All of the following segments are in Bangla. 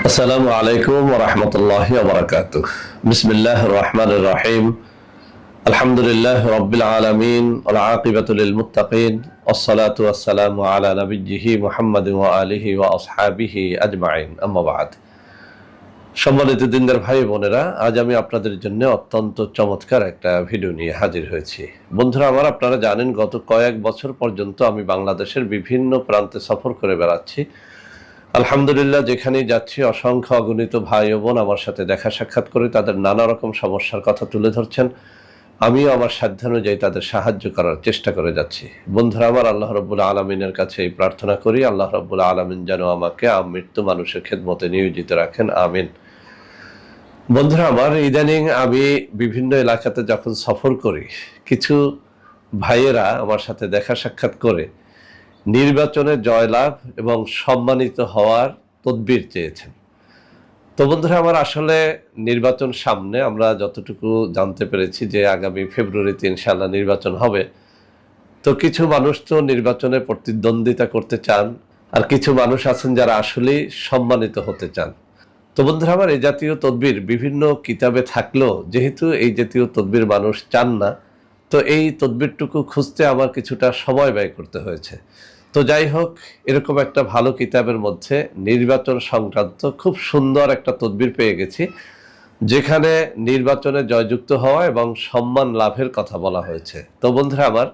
আসসালামু আলাইকুম ওয়া রাহমাতুল্লাহি ওয়া বারাকাতুহু। বিসমিল্লাহির রহমানির রহিম। আলহামদুলিল্লাহি রাব্বিল আলামিন ওয়াল আকিবাতু লিল মুত্তাকিন ওয়াসসালাতু ওয়াসসালামু আলা নাবিয়্যিহি মুহাম্মাদিন ওয়া আলিহি ওয়া আসহাবিহি আজমাইন। আম্মা বা'দ। সম্মানিত দিনদার ভাই বোনেরা, আজ আমি আপনাদের জন্য অত্যন্ত চমৎকার একটা ভিডিও নিয়ে হাজির হয়েছি। বন্ধুরা আমার, আপনারা জানেন গত কয়েক বছর পর্যন্ত আমি বাংলাদেশের বিভিন্ন প্রান্তে সফর করে বেড়াচ্ছি। আলহামদুলিল্লাহ, যেখানেই যাচ্ছি অসংখ্য অগণিত ভাই ও বোন আমার সাথে দেখা সাক্ষাৎ করে তাদের নানা রকম সমস্যার কথা তুলে ধরছেন। আমিও আমার সাধ্যানুযায়ী তাদের সাহায্য করার চেষ্টা করে যাচ্ছি। বন্ধুরা আমার, আল্লাহ রাব্বুল আলামিনের কাছে এই প্রার্থনা করি, আল্লাহ রাব্বুল আলামিন যেন আমাকে মৃত্যু মানুষের খেদমতে নিয়োজিত রাখেন, আমিন। বন্ধুরা আমার, ইদানিং আমি বিভিন্ন এলাকাতে যখন সফর করি, কিছু ভাইয়েরা আমার সাথে দেখা সাক্ষাৎ করে নির্বাচনে জয়লাভ এবং সম্মানিত হওয়ার তদবির চেয়েছেন। তো বন্ধুরা আমার, আসলে নির্বাচন সামনে, আমরা যতটুকু জানতে পেরেছি যে আগামী ফেব্রুয়ারিতে ইনশাআল্লাহ নির্বাচন হবে। তো কিছু মানুষ তো নির্বাচনে প্রতিদ্বন্দ্বিতা করতে চান, আর কিছু মানুষ আছেন যারা আসলেই সম্মানিত হতে চান। তো বন্ধুরা আমার, এই জাতীয় তদবির বিভিন্ন কিতাবে থাকলেও যেহেতু এই জাতীয় তদবির মানুষ চান না, তো এই তদবিরটুকু খুঁজতে আমার কিছুটা সময় ব্যয় করতে হয়েছে। তো যাই হোক, এরকম একটা ভালো কিতাবের মধ্যে নির্বাচন সংক্রান্ত খুব সুন্দর একটা তদবির পেয়ে গেছি, যেখানে নির্বাচনে জয়যুক্ত হওয়া এবং সম্মান লাভের কথা বলা হয়েছে। তো বন্ধুরা আমার,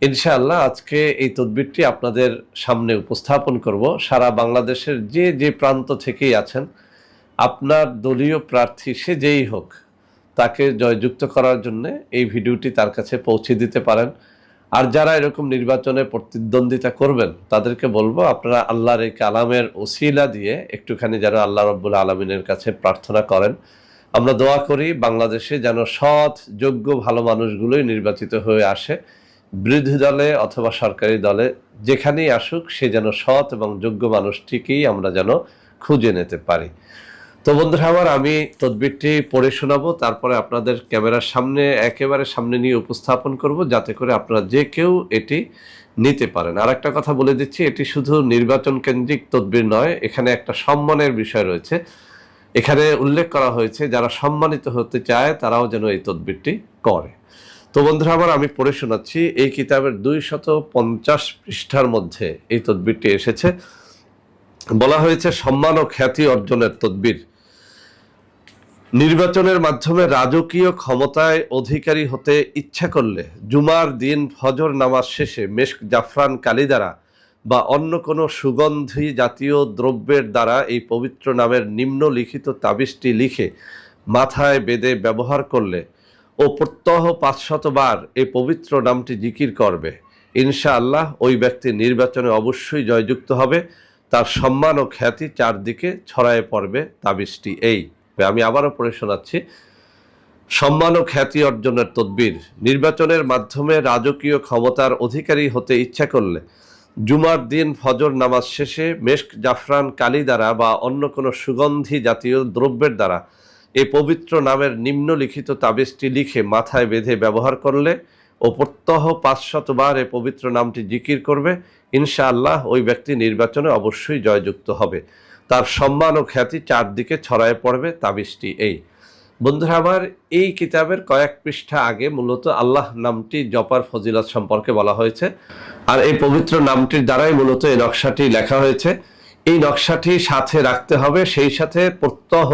ইনশাআল্লাহ আজকে এই তদবিরটি আপনাদের সামনে উপস্থাপন করব। সারা বাংলাদেশের যে যে প্রান্ত থেকেই আছেন, আপনার দলীয় প্রার্থী সে যেই হোক, তাকে জয়যুক্ত করার জন্য এই ভিডিওটি তার কাছে পৌঁছে দিতে পারেন। আর যারা এরকম নির্বাচনে প্রতিদ্বন্দ্বিতা করবেন, তাদেরকে বলবো আপনারা আল্লাহর এই কালামের ওসিলা দিয়ে একটুখানি যেন আল্লাহ রাব্বুল আলামিনের কাছে প্রার্থনা করেন। আমরা দোয়া করি বাংলাদেশে যেন সৎ, যোগ্য, ভালো মানুষগুলোই নির্বাচিত হয়ে আসে। বিরোধী দলে অথবা সরকারি দলে যেখানেই আসুক, সে যেন সৎ এবং যোগ্য মানুষটিকেই আমরা যেন খুঁজে নিতে পারি। তো বন্ধুরা আমার, আমি তদবিরটি পড়ে শোনাবো, তারপরে আপনাদের ক্যামেরার সামনে একেবারে সামনে নিয়ে উপস্থাপন করব, যাতে করে আপনারা যে কেউ এটি নিতে পারেন। আর একটা কথা বলে দিচ্ছি, এটি শুধু নির্বাচন কেন্দ্রিক তদবির নয়, এখানে একটা সম্মানের বিষয় রয়েছে। এখানে উল্লেখ করা হয়েছে যারা সম্মানিত হতে চায় তারাও যেন এই তদবিরটি করে। তো বন্ধুরা আমার, আমি পড়ে শোনাচ্ছি। এই কিতাবের 250 পৃষ্ঠার মধ্যে এই তদবিরটি এসেছে। বলা হয়েছে সম্মান ও খ্যাতি অর্জনের তদবির। নির্বাচনের মাধ্যমে রাজকীয় ক্ষমতায় অধিকারী হতে ইচ্ছা করলে জুমার দিন ফজর নামাজ শেষে মেশক, জাফরান, কালি দ্বারা বা অন্য কোনো সুগন্ধি জাতীয় দ্রব্যের দ্বারা এই পবিত্র নামের নিম্নলিখিত তাবিজটি লিখে মাথায় বেঁধে ব্যবহার করলে ও প্রত্যহ 500 বার এই পবিত্র নামটি জিকির করবে, ইনশাআল্লাহ ওই ব্যক্তি নির্বাচনে অবশ্যই জয়যুক্ত হবে। তার সম্মান ও খ্যাতি চারদিকে ছড়ায় পড়বে। তাবিজটি এই। আমি আবারও পড়ে শোনাচ্ছি। সম্মান ও খ্যাতি অর্জনের তদবির। নির্বাচনের মাধ্যমে রাজকীয় ক্ষমতার অধিকারী হতে ইচ্ছা করলে জুমার দিন ফজর নামাজ শেষে মেশক, জাফরান, কালি দ্বারা বা অন্য কোনো সুগন্ধি জাতীয় দ্রব্যের দ্বারা এই পবিত্র নামের নিম্নলিখিত তাবিজটি লিখে মাথায় বেঁধে ব্যবহার করলে ও প্রত্যহ 500 বার এই পবিত্র নামটি জিকির করবে, ইনশাআল্লাহ ওই ব্যক্তি নির্বাচনে অবশ্যই জয়যুক্ত হবে। তার সম্মান ও খ্যাতি চারদিকে ছড়ায় পড়বে। তাবিজটি এই। বন্ধুরা আমার, এই কিতাবের কয়েক পৃষ্ঠা আগে মূলত আল্লাহ নামটি জপার ফজিলত সম্পর্কে বলা হয়েছে, আর এই পবিত্র নামটির দ্বারাই মূলত এই নকশাটি লেখা হয়েছে। এই নকশাটি সাথে রাখতে হবে, সেই সাথে প্রত্যহ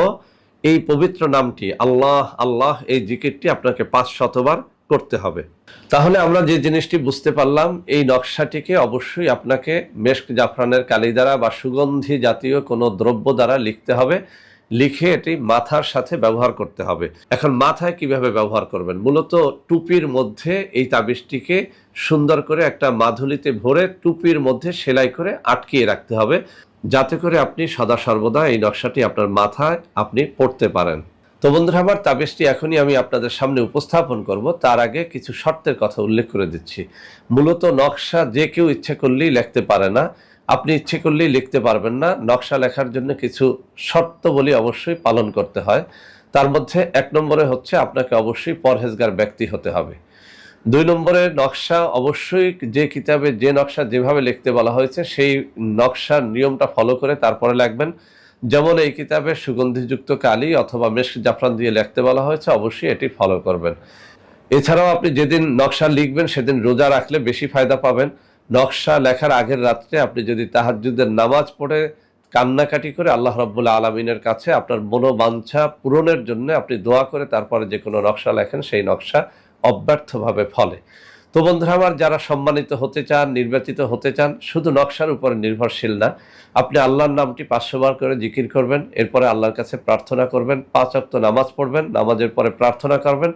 এই পবিত্র নামটি আল্লাহ আল্লাহ এই জিকিরটি আপনাকে 500 বার করতে হবে। তাহলে আমরা যে জিনিসটি বুঝতে পারলাম, এই নকশাটিকে অবশ্যই আপনাকে মেশক, জাফরানের কালি দ্বারা বা সুগন্ধি জাতীয় কোনো দ্রব্য দ্বারা লিখতে হবে। লিখে এটি মাথার সাথে ব্যবহার করতে হবে। এখন মাথায় কিভাবে ব্যবহার করবেন? মূলত টুপির মধ্যে এই তাবিজটিকে সুন্দর করে একটা মাধুলিতে ভরে টুপির মধ্যে সেলাই করে আটকিয়ে রাখতে হবে, যাতে করে আপনি সদা সর্বদা এই নকশাটি আপনার মাথায় আপনি পড়তে পারেন। তো বন্ধুরা আমার, তাবিজটি এখনই আমি আপনাদের সামনে উপস্থাপন করব। তার আগে কিছু শর্তের কথা উল্লেখ করে দিচ্ছি। মূলত নকশা যে কেউ ইচ্ছে করলেই লিখতে পারে না, আপনি ইচ্ছে করলেই লিখতে পারবেন না। নকশা লেখার জন্য কিছু শর্তাবলী অবশ্যই পালন করতে হয়। তার মধ্যে 1 নম্বরে হচ্ছে আপনাকে অবশ্যই পরহেজগার ব্যক্তি হতে হবে। 2 নম্বরে নকশা অবশ্যই যে কিতাবে যে নকশা যেভাবে লিখতে বলা হয়েছে সেই নকশার নিয়মটা ফলো করে তারপরে লিখবেন। যেমন এই কিতাবে সুগন্ধিযুক্ত কালি অথবা মেশক জাফরান দিয়ে লিখতে বলা হয়েছে, অবশ্যই এটি ফলো করবেন। এছাড়াও আপনি যেদিন নকশা লিখবেন সেদিন রোজা রাখলে বেশি ফায়দা পাবেন। নকশা লেখার আগের রাত্রে আপনি যদি তাহাজ্জুদের নামাজ পড়ে কান্নাকাটি করে আল্লাহ রাব্বুল আলামিনের কাছে আপনার মনোবাঞ্ছা পূরণের জন্য আপনি দোয়া করে তারপরে যে কোনো নকশা লেখেন, সেই নকশা অব্যর্থভাবে ফলে। তো বন্ধুরা আমার, যারা সম্মানিত হতে চান, নির্বাচিত হতে চান, শুধু নকশার উপরে নির্ভরশীল না, আপনি আল্লাহর নামটি 500 বার করে জিকির করবেন, এরপরে আল্লাহর কাছে প্রার্থনা করবেন, 5 ওয়াক্ত নামাজ পড়বেন, নামাজের পরে প্রার্থনা করবেন,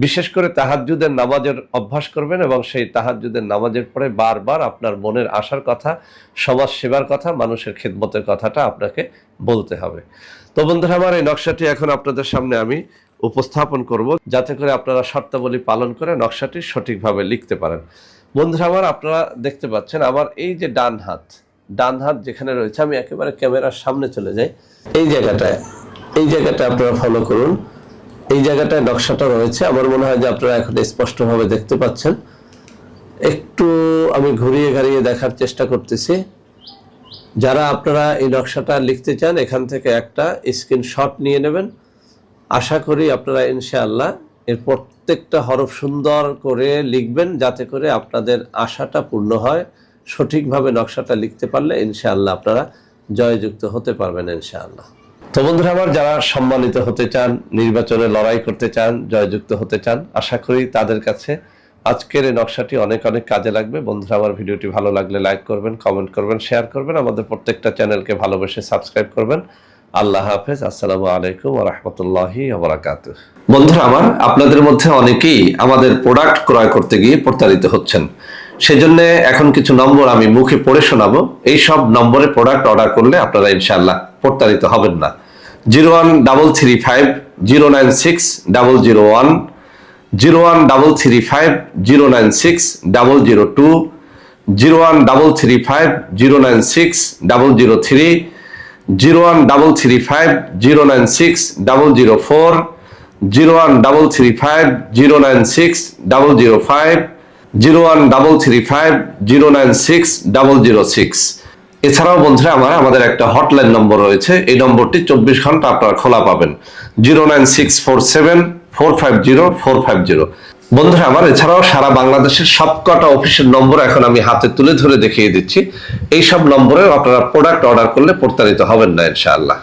বিশেষ করে তাহাজ্জুদের নামাজের অভ্যাস করবেন এবং সেই তাহাজ্জুদের নামাজের পরে বারবার আপনার মনের আশার কথা, সমাজ সেবার কথা, মানুষের খেদমতের কথাটা আপনাকে বলতে হবে। তো বন্ধুরা আমার, এই নকশাটি এখন আপনাদের সামনে আমি উপস্থাপন করব, যাতে করে আপনারা শর্তাবলী পালন করে নকশাটি সঠিকভাবে লিখতে পারেন। বন্ধুরা আমার, আপনারা দেখতে পাচ্ছেন আমার এই যে ডান হাত যেখানে রয়েছে, আমি একেবারে ক্যামেরার সামনে চলে যাই। এই জায়গাটা আপনারা ফলো করুন। এই জায়গাটায় নকশাটা রয়েছে, আমার মনে হয় যে আপনারা এখন স্পষ্টভাবে দেখতে পাচ্ছেন। একটু আমি ঘুরিয়ে ঘাড়িয়ে দেখার চেষ্টা করতেছি। যারা আপনারা এই নকশাটা লিখতে চান, এখান থেকে একটা স্ক্রিনশট নিয়ে নেবেন। আশা করি আপনারা ইনশাআল্লাহ এর প্রত্যেকটা হরফ সুন্দর করে লিখবেন, যাতে করে আপনাদের আশাটা পূর্ণ হয়। সঠিকভাবে নকশাটা লিখতে পারলে ইনশাআল্লাহ আপনারা জয়যুক্ত হতে পারবেন ইনশাআল্লাহ। তো বন্ধুরা আমার, যারা সম্মানিত হতে চান, নির্বাচনে লড়াই করতে চান, জয়যুক্ত হতে চান, আশা করি তাদের কাছে আজকের এই নকশাটি অনেক অনেক কাজে লাগবে। বন্ধুরা আমার, ভিডিওটি ভালো লাগলে লাইক করবেন, কমেন্ট করবেন, শেয়ার করবেন, আমাদের প্রত্যেকটা চ্যানেলকে ভালোবেসে সাবস্ক্রাইব করবেন। আল্লাহ হাফেজ। আসসালামু আলাইকুম ওয়া রাহমাতুল্লাহি ওয়া বারাকাতুহু। বন্ধুরা আমার, আপনাদের মধ্যে অনেকেই আমাদের প্রোডাক্ট ক্রয় করতে গিয়ে প্রতারিত হচ্ছেন। সেজন্য এখন কিছু নম্বর আমি মুখে পড়ে শোনাবো। এই সব নম্বরে প্রোডাক্ট অর্ডার করলে আপনারা ইনশাআল্লাহ প্রতারিত হবেন না। 01335 096 001, 01335 096 002, 01335 096 003, 01335 096 004, 01335 096 005, 01335 096 006। এছাড়াও বন্ধুরা আমার, আমাদের একটা হটলাইন নম্বর রয়েছে। এই নম্বরটি 24 ঘন্টা আপনারা খোলা পাবেন। 09647 450 450। বন্ধুরা আমার, এছাড়াও সারা বাংলাদেশের সবকটা অফিসের নম্বর এখন আমি হাতে তুলে ধরে দেখিয়ে দিচ্ছি। এই সব নম্বরে আপনারা প্রোডাক্ট অর্ডার করলে প্রতারিত হবেন না ইনশাআল্লাহ।